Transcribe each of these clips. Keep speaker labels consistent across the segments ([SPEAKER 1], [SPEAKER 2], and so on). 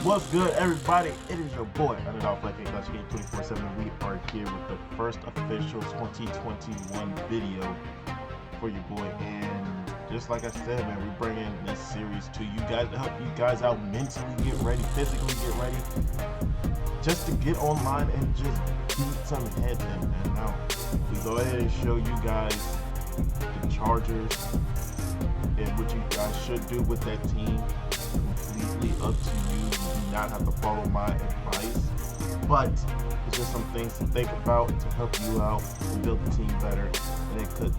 [SPEAKER 1] What's good, everybody? It is your boy, Underdog Flecking, Clutch Game 24/7. We are here with the first official 2021 video for your boy. And just like I said, man, we're bringing this series to you guys to help you guys out mentally get ready, physically get ready, just to get online and just beat some head in. And now we go ahead and show you guys the Chargers and what you guys should do with that team. Completely up to you. You do not have to follow my advice, but it's just some things to think about to help you out and build the team better. And it could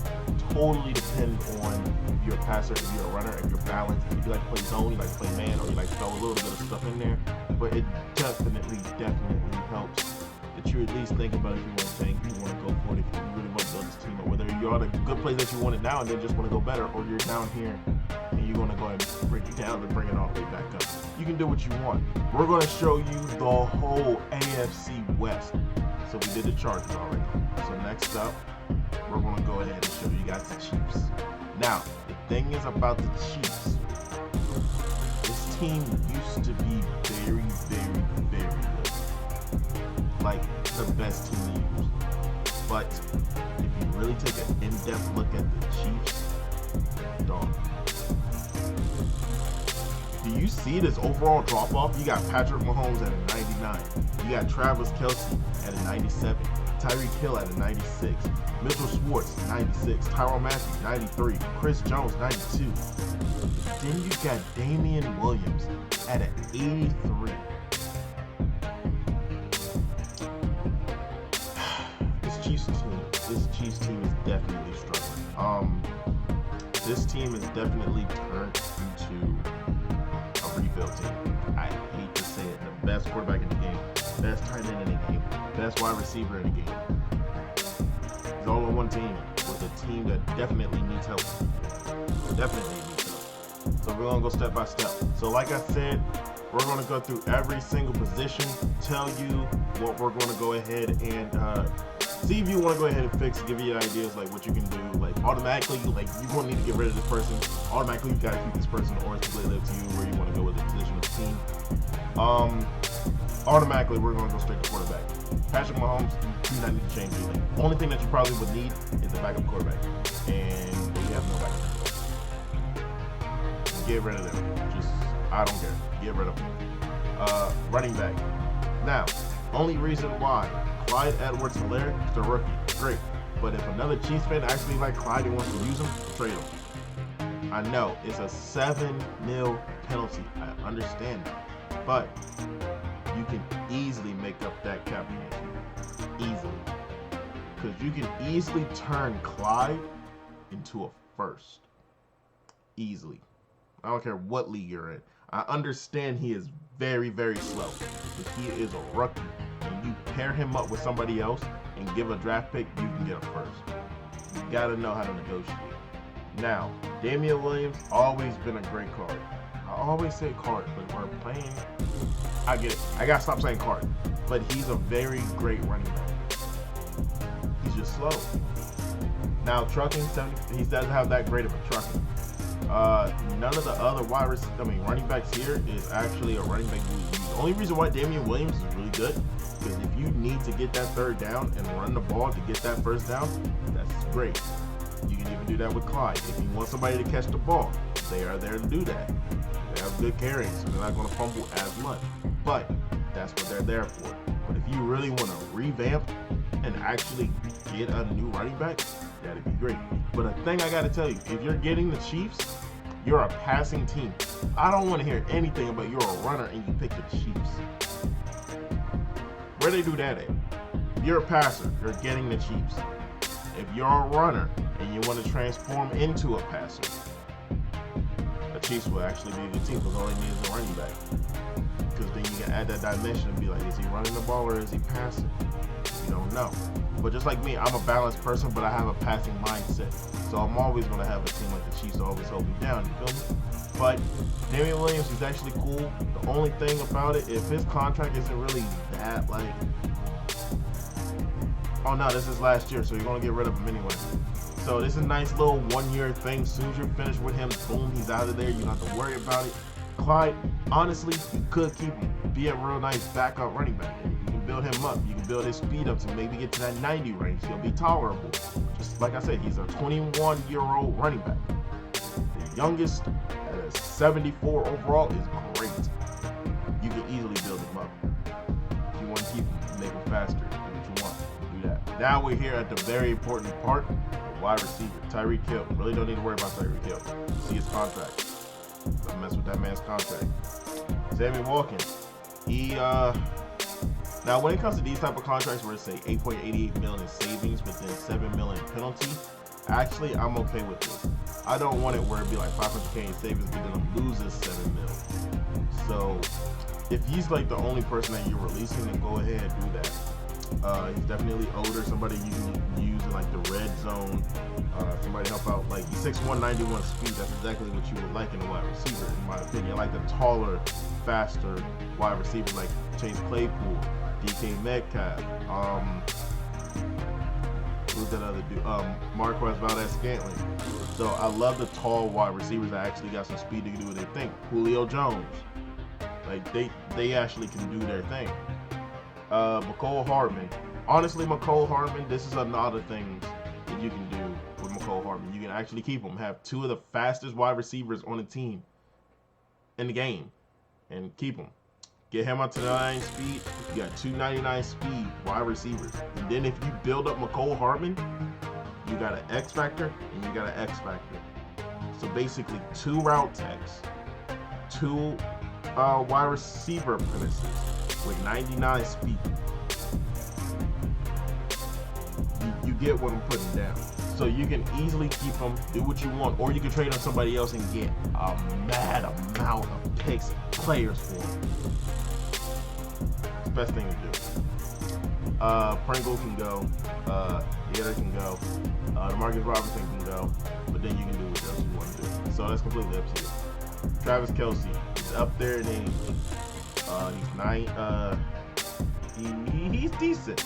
[SPEAKER 1] totally depend on if you're a passer, if you're a runner, if you're balanced, if you like to play zone, you like to play man, or you like to throw a little bit of stuff in there. But it definitely helps that you at least think about if you want to tank, you want to go for it, if you really want to build this team, or whether you're at a good place that you want it now and then just want to go better, or you're down here and you're going to go ahead and break it down and bring it all the way back up. You can do what you want. We're going to show you the whole AFC West. So we did the Chargers already. So next up, we're going to go ahead and show you guys the Chiefs. Now, the thing is about the Chiefs, this team used to be very good. Like the best team to use. But if you really take an in-depth look at the Chiefs, dog, do you see this overall drop-off? You got Patrick Mahomes at a 99. You got Travis Kelce at a 97. Tyreek Hill at a 96. Mitchell Schwartz, 96. Tyrann Mathieu, 93. Chris Jones, 92. Then you got Damian Williams at an 83. This Chiefs team is definitely struggling. This team is definitely turned into a rebuild team. I hate to say it. The best quarterback in the game, best tight end in the game, best wide receiver in the game. It's all on one team with a team that definitely needs help. So we're gonna go step by step. So like I said, we're gonna go through every single position, tell you what we're gonna go ahead and see if you want to go ahead and fix, give you ideas like what you can do. Like automatically, like you won't need to get rid of this person. Automatically, you gotta keep this person, or it's completely up to you where you want to go with the position of the team. Automatically, we're gonna go straight to quarterback. Patrick Mahomes, you do not need to change anything. Only thing that you probably would need is a backup quarterback, and we have no backup. Get rid of them. I don't care. Get rid of them. Running back. Now, only reason why. Clyde Edwards-Helaire is the rookie. Great. But if another Chiefs fan actually like Clyde and wants to use him, trade him. I know it's a $7 million penalty. I understand that. But you can easily make up that cap hit. Easily. Because you can easily turn Clyde into a first. Easily. I don't care what league you're in. I understand he is very slow. If he is a rookie, and you pair him up with somebody else and give a draft pick, you can get a first. You gotta know how to negotiate. Now, Damian Williams, always been a great card. I always say card, but we're playing, I get it. I gotta stop saying card. But he's a very great running back. He's just slow. Now, trucking, he doesn't have that great of a trucking. None of the other running backs here is actually a running back you use. The only reason why Damian Williams is really good is if you need to get that third down and run the ball to get that first down, that's great. You can even do that with Clyde. If you want somebody to catch the ball, they are there to do that. They have good carries, so they're not going to fumble as much. But that's what they're there for. But if you really want to revamp and actually get a new running back, that'd be great. But a thing I got to tell you, if you're getting the Chiefs, you're a passing team. I don't want to hear anything about you're a runner and you pick the Chiefs. Where they do that at? If you're a passer, you're getting the Chiefs. If you're a runner and you want to transform into a passer, the Chiefs will actually be a good team because all they need is a running back. Because then you can add that dimension and be like, is he running the ball or is he passing? You don't know. But just like me, I'm a balanced person, but I have a passing mindset. So I'm always going to have a team like the Chiefs to always hold me down, you feel me? But Damian Williams is actually cool. The only thing about it, if his contract isn't really that, like, oh no, this is last year, so you're going to get rid of him anyway. So this is a nice little 1 year thing. As soon as you're finished with him, boom, he's out of there. You don't have to worry about it. Clyde, honestly, you could keep him. Be a real nice backup running back. You can build him up. You can build his speed up to maybe get to that 90 range. He'll be tolerable. Just like I said, he's a 21-year-old running back. The youngest at a 74 overall is great. You can easily build him up. If you want to keep him, make him faster. Do what you want. Do that. Now we're here at the very important part. Wide receiver, Tyreek Hill. Really don't need to worry about Tyreek Hill. See his contract. Don't mess with that man's contract. Sammy Watkins. He now when it comes to these type of contracts where it's say 8.88 million in savings but then 7 million penalty, actually I'm okay with this. I don't want it where it'd be like 500K in savings but then I'm losing 7 million. So if he's like the only person that you're releasing, then go ahead and do that. He's definitely older, somebody you can use in like the red zone, somebody help out. Like he's 6'1", 91 speed. That's exactly what you would like in a wide receiver, in my opinion. I like the taller, faster wide receiver like Chase Claypool, DK Metcalf, who's that other dude? Marquez Valdez-Scantling. So I love the tall wide receivers that actually got some speed to do what they think. Julio Jones, like they actually can do their thing. McCole Hardman. Honestly, McCole Hardman, this is another thing that you can do with McCole Hardman. You can actually keep him, have two of the fastest wide receivers on the team in the game, and keep him. Get him up to 99 speed. You got 299 speed wide receivers. And then if you build up McCole Hardman, you got an X factor and you got an X factor. So basically 2 route techs, 2 wide receiver apprentices with 99 speed. You get what I'm putting down. So you can easily keep them, do what you want, or you can trade on somebody else and get a mad amount of picks and players for them. It's the best thing to do. Pringle can go, Yater can go, Demarcus Robinson can go, but then you can do what else you want to do. So that's completely up to you. Travis Kelce, he's up there in age. He's decent.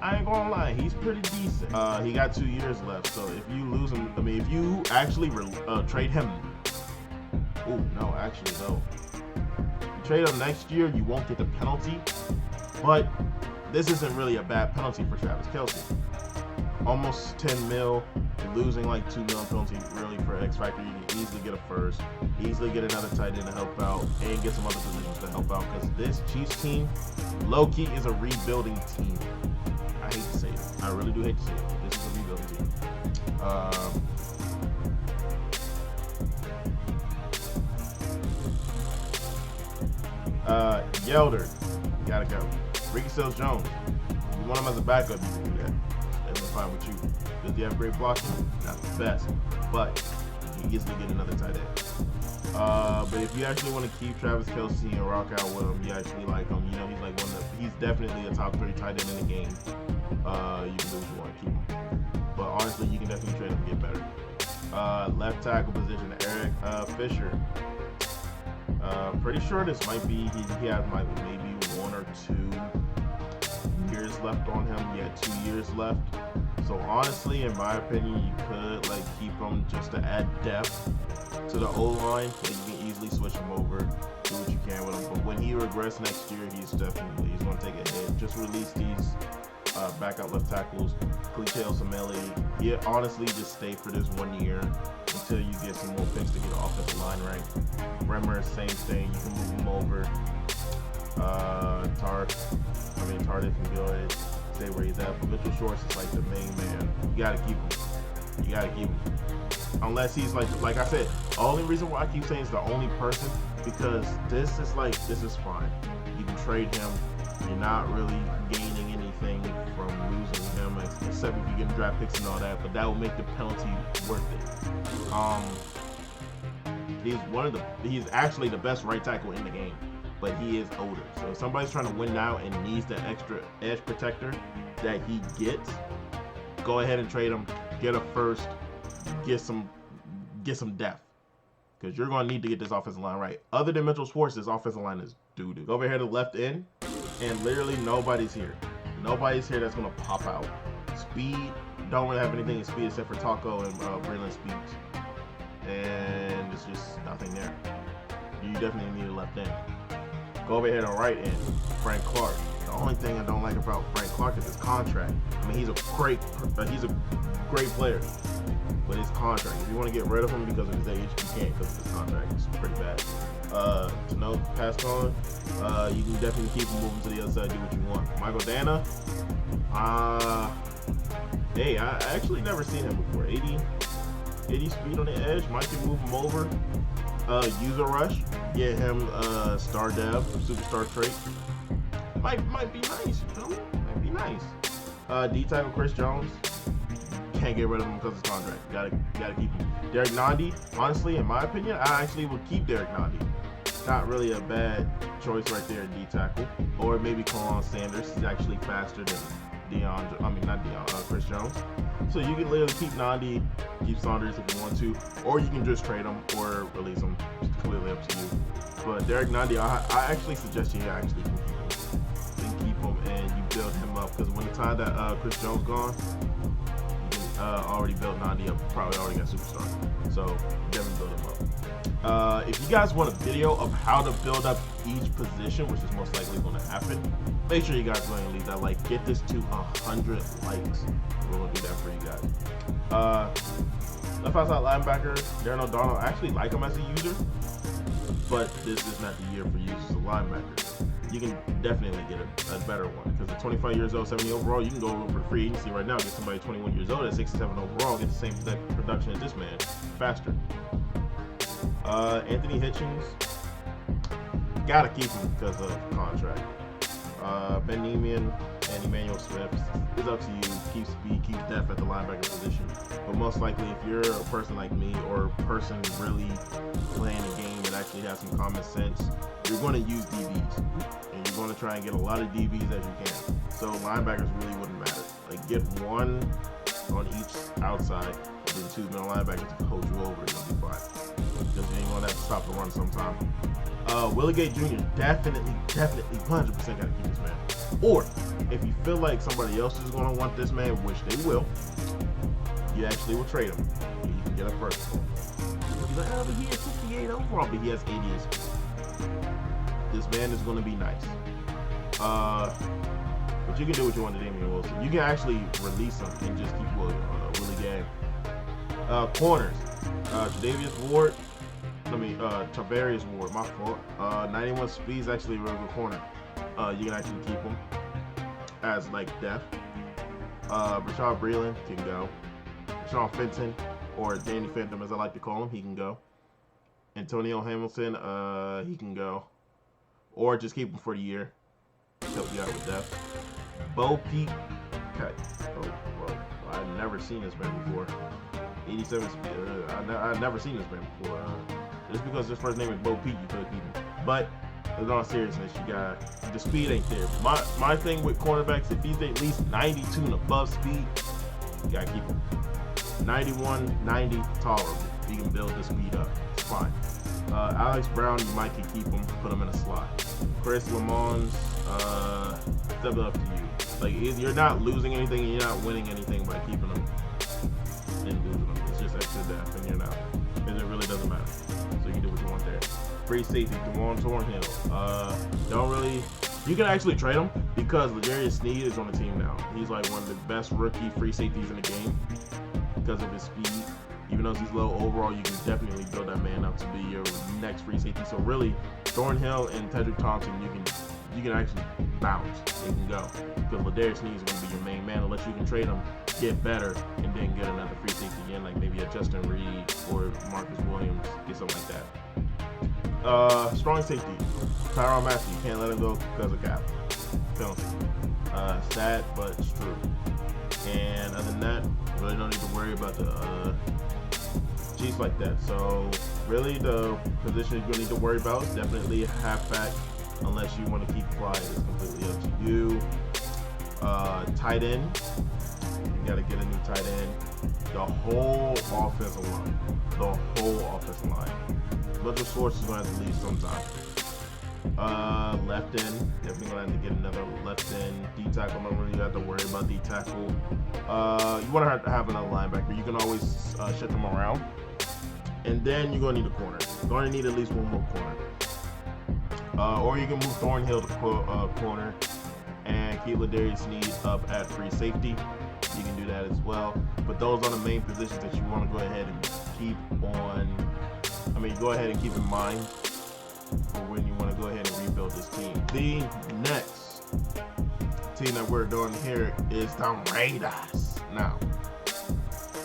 [SPEAKER 1] I ain't gonna lie, he's pretty decent. He got 2 years left, so if you lose him, I mean, if you actually trade him, no. You trade him next year, you won't get the penalty, but this isn't really a bad penalty for Travis Kelce. Almost 10 mil, you're losing like 2 mil penalty really for X Factor. You can easily get a first, easily get another tight end to help out, and get some other positions to help out, because this Chiefs team, low-key, is a rebuilding team. I hate to say it. I really do hate to say it. This is a rebuilding team. Yelder, gotta go. Ricky Seals-Jones, you want him as a backup, you can do that. That's fine with you. Does he have great blocking? Not the best, but you easily get another tight end. But if you actually want to keep Travis Kelce and rock out with him, you actually like him. You know, he's like he's definitely a top 3 tight end in the game. You can do what you want to keep him. But honestly, you can definitely trade him and get better. Left tackle position, Eric Fisher. Pretty sure this might be, he has maybe 1 or 2 years left on him. He had 2 years left. So honestly, in my opinion, you could like keep him just to add depth to the O-line. Like, you can easily switch him over, do what you can with him. But when he regrets next year, he's going to take a hit. Just release these backup left tackles, Cliche Osemele. Yeah, honestly, just stay for this 1 year until you get some more picks to get off the line rank. Bremer, same thing. You can move him over. Tardif can go ahead, stay where he's at. But Mitchell Schwartz is like the main man. You gotta keep him. Unless he's like I said, the only reason why I keep saying it's the only person, because this is fine. You can trade him. You're not really gaining anything from losing him, except if you get draft picks and all that. But that will make the penalty worth it. He's actually the best right tackle in the game, but he is older. So if somebody's trying to win now and needs the extra edge protector that he gets, go ahead and trade him. Get a first. Get some depth, because you're going to need to get this offensive line right. Other than Mitchell Schwartz, this offensive line is doo-doo. Over here to the left end, and literally nobody's here. Nobody's here that's going to pop out. Speed, don't really have anything in speed except for Taco and Braylon Speaks. And there's just nothing there. You definitely need a left end. Go over here to right end, Frank Clark. The only thing I don't like about Frank Clark is his contract. I mean, he's a great player, but his contract. If you want to get rid of him because of his age, you can't because of his contract. It's pretty bad. To know, pass on. You can definitely keep him moving to the other side, do what you want. Michael Dana. Hey, I actually never seen him before. 80 speed on the edge. Might can move him over. User rush. Get him star dev, superstar trait. Might be nice, you know? Might be nice. D tackle Chris Jones. Can't get rid of him because of his contract. Gotta keep him. Derek Nandi, honestly, in my opinion, I actually would keep Derek Nandi. Not really a bad choice right there in D tackle. Or maybe Colon Sanders. He's actually faster than Chris Jones. So you can literally keep Nandi, keep Saunders if you want to, or you can just trade him or release him. It's completely up to you. But Derek Nandi, I actually suggest you actually keep him and you build him up, because when the time that Chris Jones gone, you can already build Nandi up. Probably already got superstar. So definitely build him up. If you guys want a video of how to build up each position, which is most likely going to happen, make sure you guys go ahead and leave that like. Get this to 100 likes. We're going to do that for you guys. Left outside linebacker, Darnell Donald. I actually like him as a user, but this is not the year for use as a linebacker. You can definitely get a better one, because at 25 years old, 70 overall, you can go over for free agency right now, get somebody 21 years old at 67 overall, get the same production as this man, faster. Anthony Hitchens, gotta keep him because of contract. Ben Neiman and Emmanuel Smith, it's up to you. Keep speed, keep depth at the linebacker position. But most likely, if you're a person like me or a person really playing a game that actually has some common sense, you're going to use DBs. And you're going to try and get a lot of DBs as you can. So linebackers really wouldn't matter. Like, get one on each outside, and then two middle linebackers to hold you over, and you'll be fine. Because you ain't going to have to stop the run sometime. Willie Gay Jr. definitely 100% got to keep this man. Or, if you feel like somebody else is going to want this man, which they will, you actually will trade him. And you can get a first one. You're like, oh, but he has 68 overall, but he has 88 speed. This man is going to be nice. But you can do what you want to Damian Wilson. You can actually release him and just keep Willie Gay. Corners. Tavarius Ward, my fault. 91 speed is actually a real good corner. You can actually keep him as like depth. Rashad Breeland can go. Sean Fenton, or Danny Phantom as I like to call him, he can go. Antonio Hamilton, he can go. Or just keep him for the year. Help you out with depth. Bo Peep. Okay. I've never seen this man before. 87 speed. I've never seen this man before. Just because his first name is Bo Peep, you could keep him. But in all seriousness, you got the speed ain't there. My thing with cornerbacks, if he's at least 92 and above speed, you gotta keep him. 91, 90, tolerable. You can build the speed up. It's fine. Alex Brown, you might can keep him, put him in a slot. Chris Lamons, step it up to you. Like, you're not losing anything and you're not winning anything by keeping them and losing them. It's just extra depth and you're not. Because it really doesn't matter. So you can do what you want there. Free safety, DeJuan Thornhill. You can actually trade him because L'Jarius Sneed is on the team now. He's like one of the best rookie free safeties in the game because of his speed. Even though he's low overall, you can definitely build that man up to be your next free safety. So really, Thornhill and Tedrick Thompson, you can actually bounce. They can go. Because L'Jarius Sneed is going to be your main man unless you can trade him, get better, and then get another free safety again, like maybe a Justin Reed or Marcus Williams, get something like that. Strong safety, Tyrann Mathieu. You can't let him go because of cap penalty. Sad, but it's true. And other than that, you really don't need to worry about the Chiefs like that. So really, the position you're gonna need to worry about is definitely halfback, unless you want to keep Clyde. It's completely up to you. Tight end, you gotta get a new tight end. The whole offensive line. A bunch of sources going to have to leave sometime. Left end, definitely going to have to get another left end. D tackle, don't really have to worry about D tackle. You want to have another linebacker. You can always shift them around. And then you're going to need a corner. You're going to need at least one more corner. Or you can move Thornhill to corner and keep Ladarius Sneed up at free safety. You can do that as well. But those are the main positions that you want to go ahead and keep keep in mind for when you want to go ahead and rebuild this team. The next team that we're doing here is the Raiders. Now,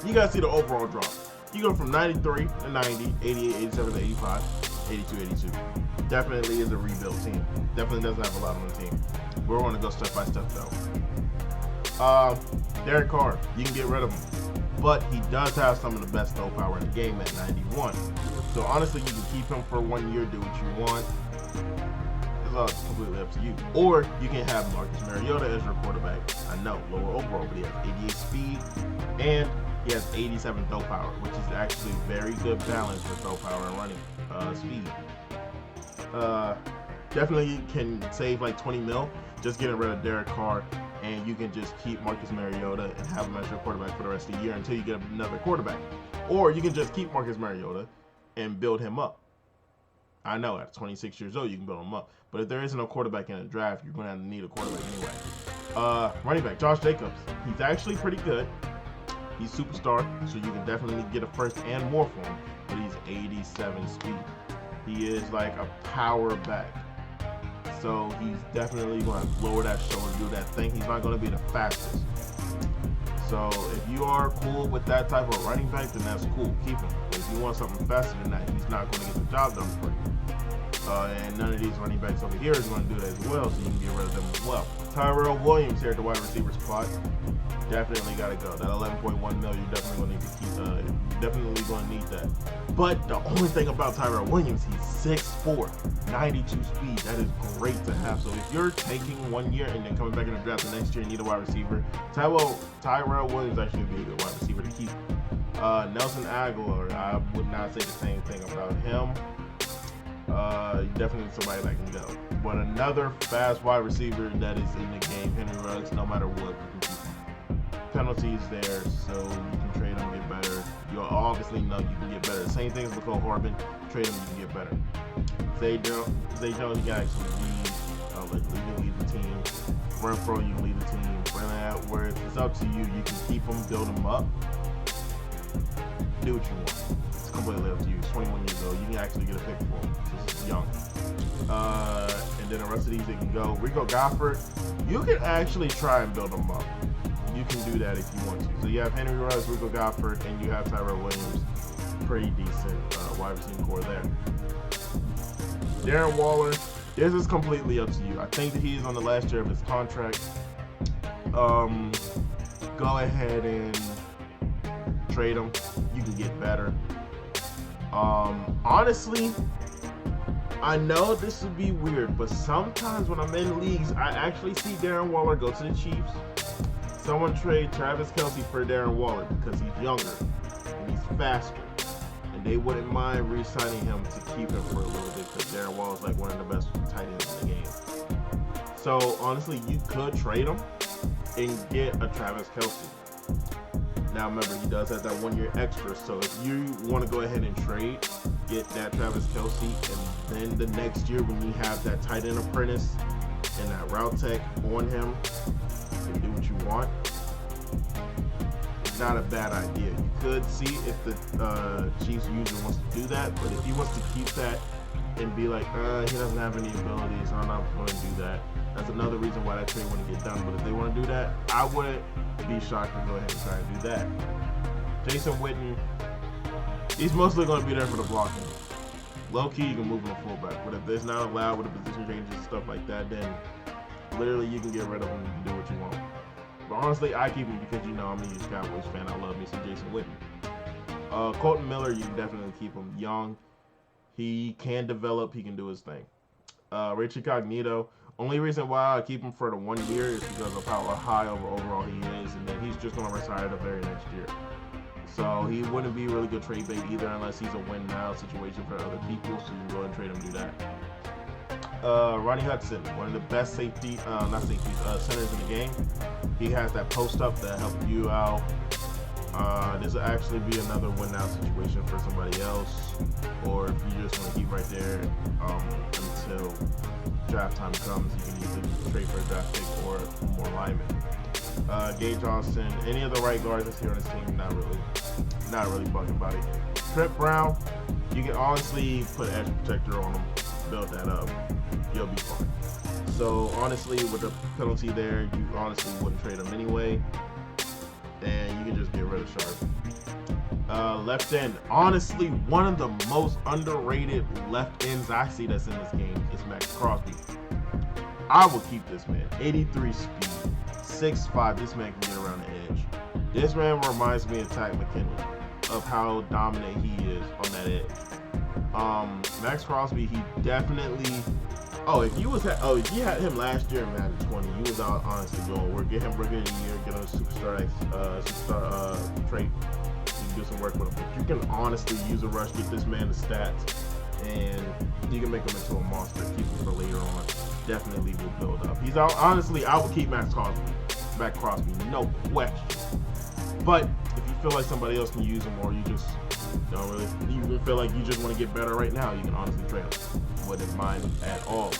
[SPEAKER 1] you guys see the overall drop. You go from 93 to 90, 88, 87 to 85, 82, 82. Definitely is a rebuild team. Definitely doesn't have a lot on the team. We're going to go step by step though. Derek Carr, you can get rid of him, but he does have some of the best throw power in the game at 91. So honestly, you can keep him for 1 year, do what you want. It's completely up to you. Or you can have Marcus Mariota as your quarterback. I know, lower overall, but he has 88 speed and he has 87 throw power, which is actually very good balance for throw power and running speed. Definitely can save like 20 mil just getting rid of Derek Carr, and you can just keep Marcus Mariota and have him as your quarterback for the rest of the year until you get another quarterback. Or you can just keep Marcus Mariota and build him up. I know at 26 years old you can build him up, but if there isn't a quarterback in the draft, you're going to have to need a quarterback anyway. Running back Josh Jacobs, he's actually pretty good. He's superstar, so you can definitely get a first and more for him, but he's 87 speed. He is like a power back. So he's definitely going to lower that shoulder, do that thing. He's not going to be the fastest. So if you are cool with that type of running back, then that's cool. Keep him. But if you want something faster than that, he's not going to get the job done for you. And none of these running backs over here is going to do that as well, so you can get rid of them as well. Tyrell Williams here at the wide receiver spot. Definitely got to go. That 11.1 mil, you're definitely going to need to keep. Definitely going to need that. But the only thing about Tyrell Williams, he's 6'4", 92 speed. That is great to have. So if you're taking 1 year and then coming back in the draft the next year and need a wide receiver, Tyrell Williams actually would be a good wide receiver to keep. Nelson Aguilar, I would not say the same thing about him. Definitely somebody that can go. But another fast wide receiver that is in the game, Henry Ruggs, no matter what, you can keep him. Penalties there, so you can trade him and get better. You obviously know you can get better. Same thing as McCole Harbin. Trade him, you can get better. Zay Jones, you can actually lead. You can lead the team. Renfro, you can lead the team. Brandon Edwards, it's up to you. You can keep him, build him up. Do what you want. It's completely up to you. He's 21 years old. You can actually get a pick for him. He's young. And then the rest of these, they can go. Rico Gofford, you can actually try and build him up. You can do that if you want to. So you have Henry Ruggs, Rico Gofford, and you have Tyrell Williams. Pretty decent wide receiving core there. Darren Waller, this is completely up to you. I think that he's on the last year of his contract. Go ahead and trade him. You can get better. Honestly, I know this would be weird, but sometimes when I'm in leagues, I actually see Darren Waller go to the Chiefs. Someone trade Travis Kelce for Darren Waller because he's younger and he's faster. And they wouldn't mind re-signing him to keep him for a little bit because Darren Waller is like one of the best tight ends in the game. So honestly, you could trade him and get a Travis Kelce. Now remember, he does have that 1 year extra. So if you want to go ahead and trade, get that Travis Kelce, and then the next year when you have that tight end apprentice and that route tech on him, you can do what you want. It's not a bad idea. You could see if the Chiefs user wants to do that, but if he wants to keep that and be like, he doesn't have any abilities, so I'm not going to do that. That's another reason why that trade wouldn't get done. But if they want to do that, I wouldn't be shocked to go ahead and try and do that. Jason Witten, he's mostly going to be there for the blocking. Low key, you can move him to fullback, but if it's not allowed with the position changes and stuff like that, then literally you can get rid of him and do what you want. But honestly, I keep him because, you know, I'm a huge Cowboys fan. I love me some Jason Witten. Colton Miller, you can definitely keep him young. He can develop. He can do his thing. Richie Cognito, only reason why I keep him for the 1 year is because of how high overall he is, and then he's just going to retire the very next year. So he wouldn't be a really good trade bait either unless he's a win now situation for other people, so you can go ahead and trade him and do that. Ronnie Hudson, one of the best centers in the game. He has that post up that help you out. This will actually be another win now situation for somebody else, or if you just want to keep right there. Let me until draft time comes. You can either trade for a draft pick or more linemen. Gage Austin, any of the right guards that's here on this team, not really bugging about it. Trent Brown, you can honestly put an edge protector on him, build that up, you'll be fine. So honestly, with the penalty there, you honestly wouldn't trade him anyway, and you can just get rid of Sharp. Left end, honestly, one of the most underrated left ends I see that's in this game is Max Crosby. I will keep this man. 83 speed, 6'5". This man can get around the edge. This man reminds me of Ty McKinley, of how dominant he is on that edge. Max Crosby, he definitely. If you had him last year in Madden 20, you was out honestly going work. Get him Rookie of the Year, get him a superstar trait. You can do some work with him. But you can honestly use a rush, get this man the stats, and you can make him into a monster. Keep him for later on. Definitely will build up. He's out. Honestly, I would keep Max Crosby, no question. But if you feel like somebody else can use him, or you just don't really, you feel like you just want to get better right now, you can honestly trade him. Wouldn't mind at all.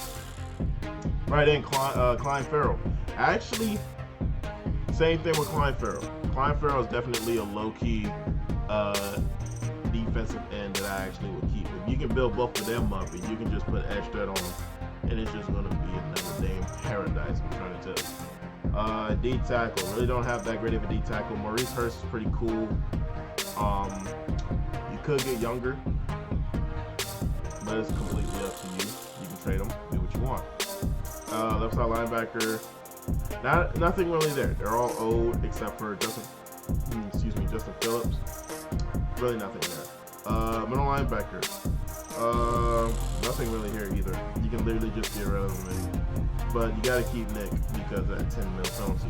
[SPEAKER 1] Right in, Clyde Farrell. Actually, same thing with Clyde Farrell. Clyde Farrell is definitely a low-key defensive end that I actually would keep. If you can build both of them up, and you can just put edge threat on them, and it's just going to be another damn paradise, I'm trying to tell you. D tackle, really don't have that great of a D tackle. Maurice Hurst is pretty cool. You could get younger, but it's completely up to you. You can trade them, do what you want. Left side linebacker, nothing really there. They're all old except for Justin Phillips. Really nothing there. Middle linebacker, nothing really here either. You can literally just get rid of them, but you got to keep Nick because of that 10 mil penalty.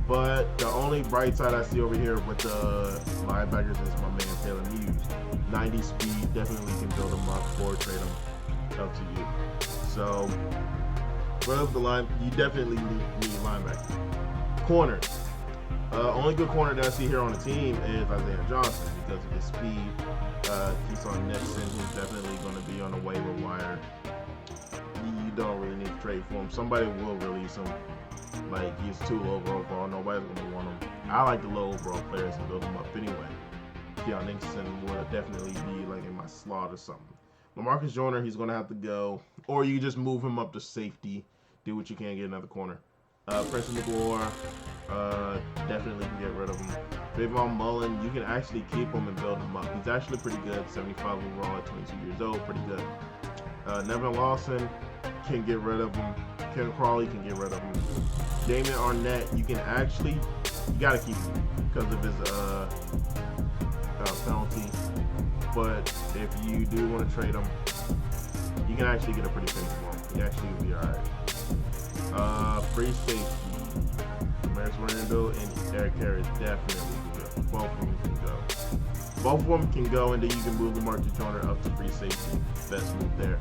[SPEAKER 1] But the only bright side I see over here with the linebackers is my man Taylor Muse. 90 speed, definitely can build them up or trade them. Up to you. So, of the line, you definitely need linebacker. Corner. Only good corner that I see here on the team is Isaiah Johnson because of his speed. Keyshawn Nixon, who's definitely going to be on the waiver wire. You don't really need to trade for him. Somebody will release him. Like, he's too low overall. Nobody's going to want him. I like the low overall players and build them up anyway. Keyshawn Nixon would definitely be like in my slot or something. LaMarcus Joyner, he's going to have to go. Or you just move him up to safety. Do what you can, get another corner. Preston McGlure, definitely can get rid of him. Trayvon Mullen, you can actually keep him and build him up. He's actually pretty good. 75 overall at 22 years old, pretty good. Nevin Lawson, can get rid of him. Ken Crawley can get rid of him. Damon Arnett, you got to keep him because of his penalty. But if you do want to trade him, you can actually get a pretty penny for him. He actually will be alright. Free safety. Maris Randall and Eric Harris definitely can go. Both of them can go. Both of them can go, and then you can move LaMarcus Joyner up to free safety. Best move there.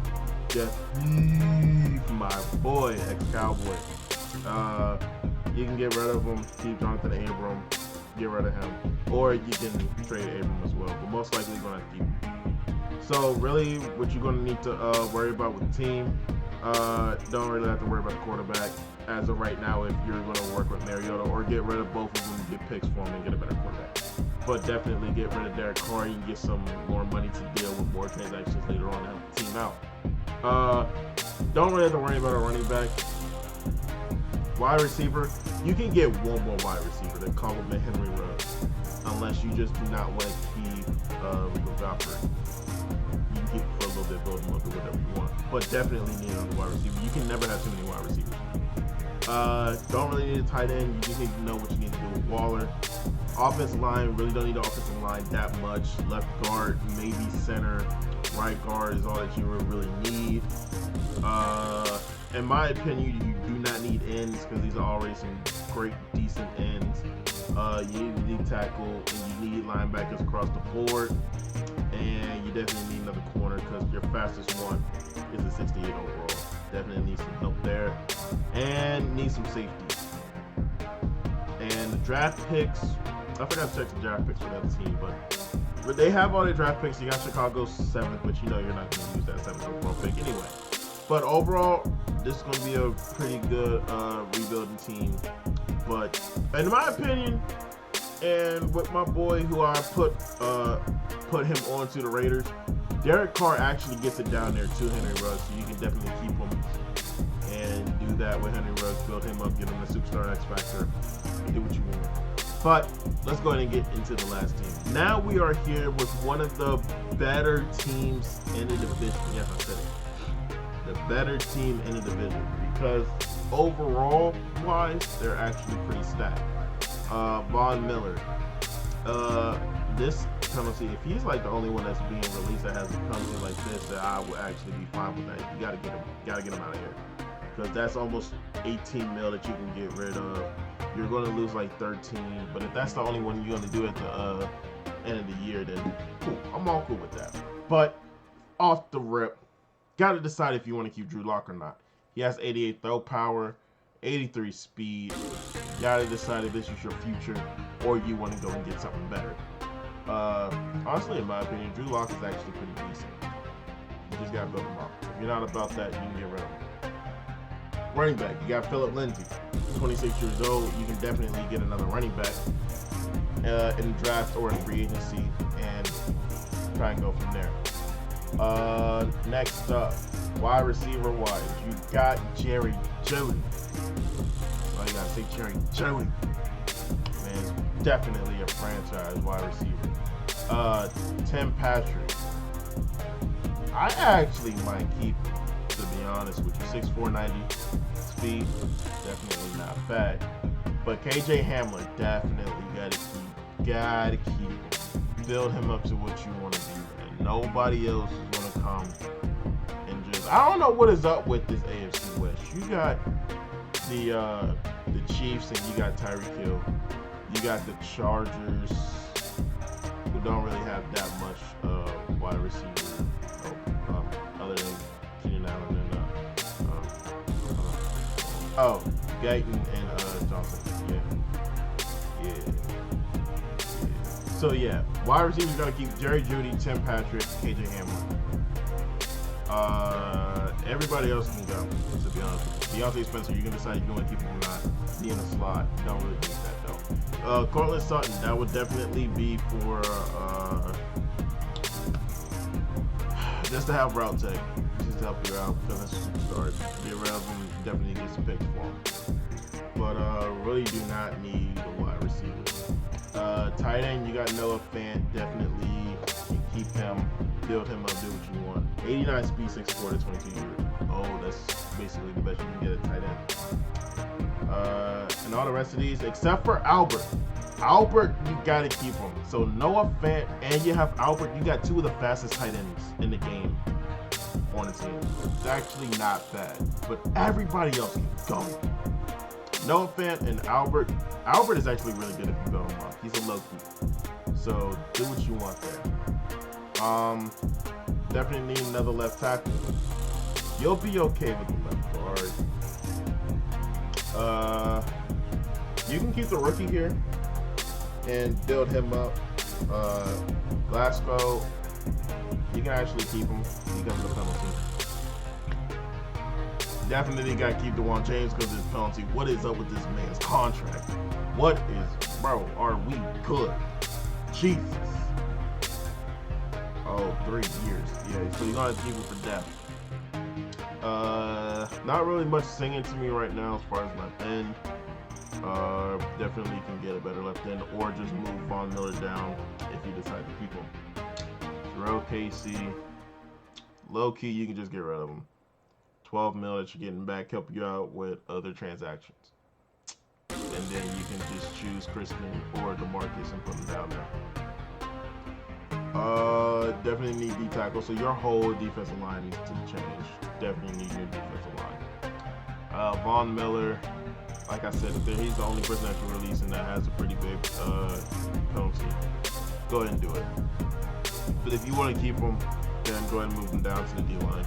[SPEAKER 1] Jeff Heath, my boy, ex-Cowboy. You can get rid of him, keep Jonathan Abram, get rid of him. Or you can trade Abram as well, but most likely you're going to have to keep him. So really, what you're going to need to worry about with the team, don't really have to worry about the quarterback as of right now if you're going to work with Mariota, or get rid of both of them, get picks for him, and get a better quarterback. But definitely get rid of Derek Carr. You can get some more money to deal with more transactions later on to help the team out. Don't really have to worry about a running back. Wide receiver, you can get one more wide receiver to complement Henry Ruggs, unless you just do not want to keep Rico Godfrey. You can keep him for a little bit, build him up, or whatever you want. But definitely need another wide receiver. You can never have too many wide receivers. Don't really need a tight end. You just need to know what you need to do with Waller. Offensive line, really don't need the offensive line that much. Left guard, maybe center. Right guard is all that you really need. In my opinion, you do not need ends because these are already some great, decent ends. You need tackle, and you need linebackers across the board. And you definitely need another corner because your fastest one is a 68 overall. Definitely need some help there. And need some safety. And the draft picks, I forgot to check the draft picks for that team, but they have all their draft picks. You got Chicago's 7th, but you know you're not going to use that 7th overall pick anyway. But overall, this is going to be a pretty good rebuilding team. But in my opinion, and with my boy who I put him onto the Raiders, Derek Carr actually gets it down there to Henry Ruggs, so you can definitely keep him and do that with Henry Ruggs, build him up, give him a superstar X factor, and do what you want. But let's go ahead and get into the last team. Now we are here with one of the better teams in the division. Yes, I said it. The better team in the division, because overall wise, they're actually pretty stacked. Von Miller. This penalty, if he's like the only one that's being released that has a penalty like this, that I would actually be fine with that. You gotta get him out of here, because that's almost 18 mil that you can get rid of. You're going to lose like 13, but if that's the only one you're going to do at the end of the year, then cool. I'm all cool with that. But off the rip, got to decide if you want to keep Drew Lock or not. He has 88 throw power, 83 speed. Got to decide if this is your future or you want to go and get something better. Honestly, in my opinion, Drew Lock is actually pretty decent. You just got to build him up. If you're not about that, you can get rid of him. Running back, you got Phillip Lindsay, 26 years old. You can definitely get another running back in the draft or in free agency and try and go from there. Next up, wide receiver wise, you got Jerry Jeudy. Oh, you gotta say Jerry Jeudy. Man, definitely a franchise wide receiver. Tim Patrick. I actually might keep him, to be honest with you. 6'4", 90 speed, definitely not bad. But KJ Hamler, definitely gotta keep him. Build him up to what you want to do, and nobody else is gonna come and just. I don't know what is up with this AFC West. You got the Chiefs and you got Tyreek Hill. You got the Chargers, who don't really have that much wide receiver other than Keenan Allen and Guyton and Johnson. Yeah. So yeah, wide receivers gotta keep Jerry Jeudy, Tim Patrick, KJ Hamler. Everybody else can go, to be honest with you. Deontay Spencer, you can decide if you want to keep him or not. Be in the slot. Don't really need that though. Cortland Sutton, that would definitely be for just to have route tech. Just to help you out, because that's a superstar. Be around him, definitely get some picks for him. But really do not need a wide receiver. Tight end, you got Noah Fant. Definitely can keep him, build him up, do what you want. 89 speed, 6'4" to 22 years. Oh, that's basically the best you can get at tight end. And all the rest of these, except for Albert. Albert, you gotta keep him. So Noah Fant and you have Albert. You got two of the fastest tight ends in the game on the team. It's actually not bad, but everybody else can go. Noah Fant and Albert. Albert is actually really good if you build him up. He's a low key. So do what you want there. Definitely need another left tackle. You'll be okay with the left guard. You can keep the rookie here and build him up. Glasgow, you can actually keep him because of the penalty. Definitely got to keep DeJuan James because of his penalty. What is up with this man's contract? What is, bro, are we good? Jesus. Oh, 3 years. Yeah, so you're going to keep him for depth. Not really much singing to me right now as far as left end. Definitely can get a better left end, or just move Von Miller down if you decide to keep him. Terrell Casey, low key, you can just get rid of him. 12 mil that you're getting back, help you out with other transactions. And then you can just choose Crispin or DeMarcus and put them down there. Definitely need D tackle, so your whole defensive line needs to change. Definitely need your defensive line. Von Miller, like I said, he's the only person that you're releasing that has a pretty big penalty. Go ahead and do it. But if you want to keep him, then go ahead and move him down to the D line.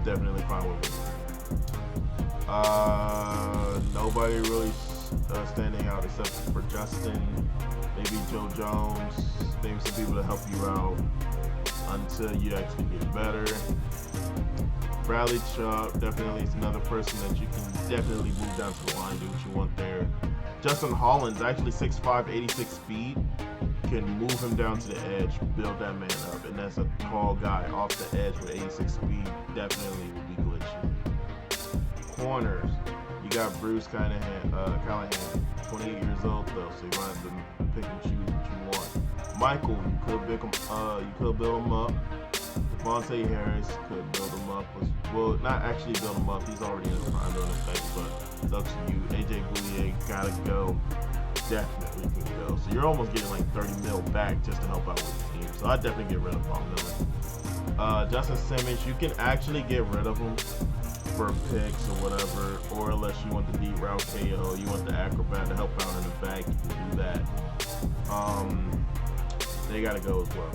[SPEAKER 1] Definitely fine with me. Nobody really standing out except for Justin, maybe Joe Jones, maybe some people to help you out. until you actually get better. Bradley Chubb definitely is another person that you can definitely move down to the line, do what you want there. Justin Hollins, actually 6'5", 86 speed, can move him down to the edge, build that man up, and that's a tall guy off the edge with 86 speed, definitely will be glitchy. Corners, you got Bruce Callahan, 28 years old though, so you might have to pick and choose what you want. Michael, you could build him up. Devontae Harris could build him up. Well, not actually build him up. He's already in his prime doing his thing, but it's up to you. AJ Bouye gotta go. Definitely can go. So you're almost getting like 30 mil back just to help out with the team. So I definitely get rid of Von Miller. Justin Simmons, you can actually get rid of him for picks or whatever, or unless you want the deep route KO, you want the acrobat to help out in the back, you can do that. They gotta go as well.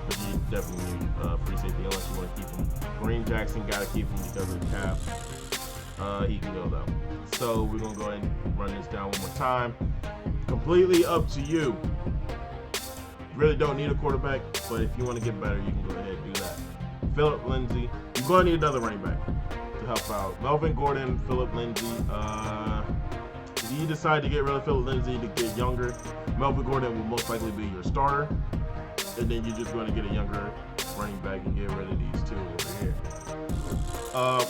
[SPEAKER 1] But you definitely need free safety unless you want to keep him. Kareem Jackson gotta keep him because of the cap. He can go though. So we're gonna go ahead and run this down one more time. Completely up to you. Really don't need a quarterback, but if you want to get better, you can go ahead and do that. Philip Lindsay, you're gonna need another running back to help out. Melvin Gordon, Philip Lindsay. If you decide to get rid of Philip Lindsay to get younger, Melvin Gordon will most likely be your starter. And then you're just going to get a younger running back and get rid of these two over here.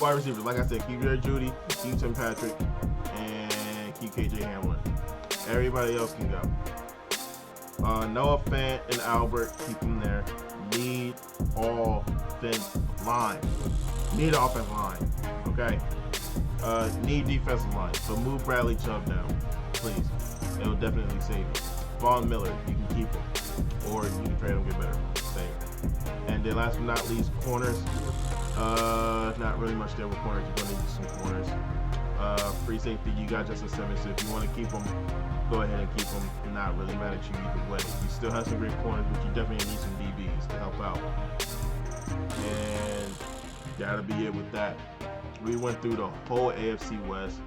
[SPEAKER 1] Wide receivers, like I said, keep Jerry Jeudy, keep Tim Patrick, and keep KJ Hamlin. Everybody else can go. Noah Fant and Albert, keep them there. Need offensive line. Need an offensive line. Okay. Need defensive line. So move Bradley Chubb down, please. It will definitely save you. Von Miller, you can keep him. Or you can trade them, get better. Same. And then last but not least, corners. Not really much there with corners. You're going to need some corners. Free safety, you got Justin Simmons. So if you want to keep them, go ahead and keep them. Not really mad at you either way. You still have some great corners, but you definitely need some DBs to help out. And that'll be it with that. We went through the whole AFC West.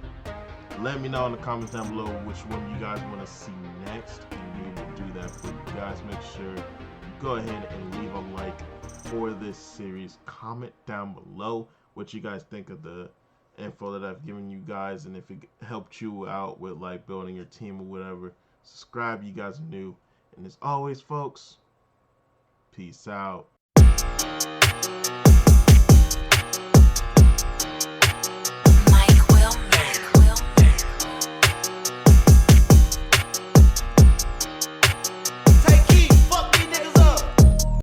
[SPEAKER 1] Let me know in the comments down below which one you guys want to see next, and we will do that for you guys. Make sure you go ahead and leave a like for this series. Comment down below what you guys think of the info that I've given you guys, and if it helped you out with like building your team or whatever. Subscribe, you guys are new. And as always, folks, peace out.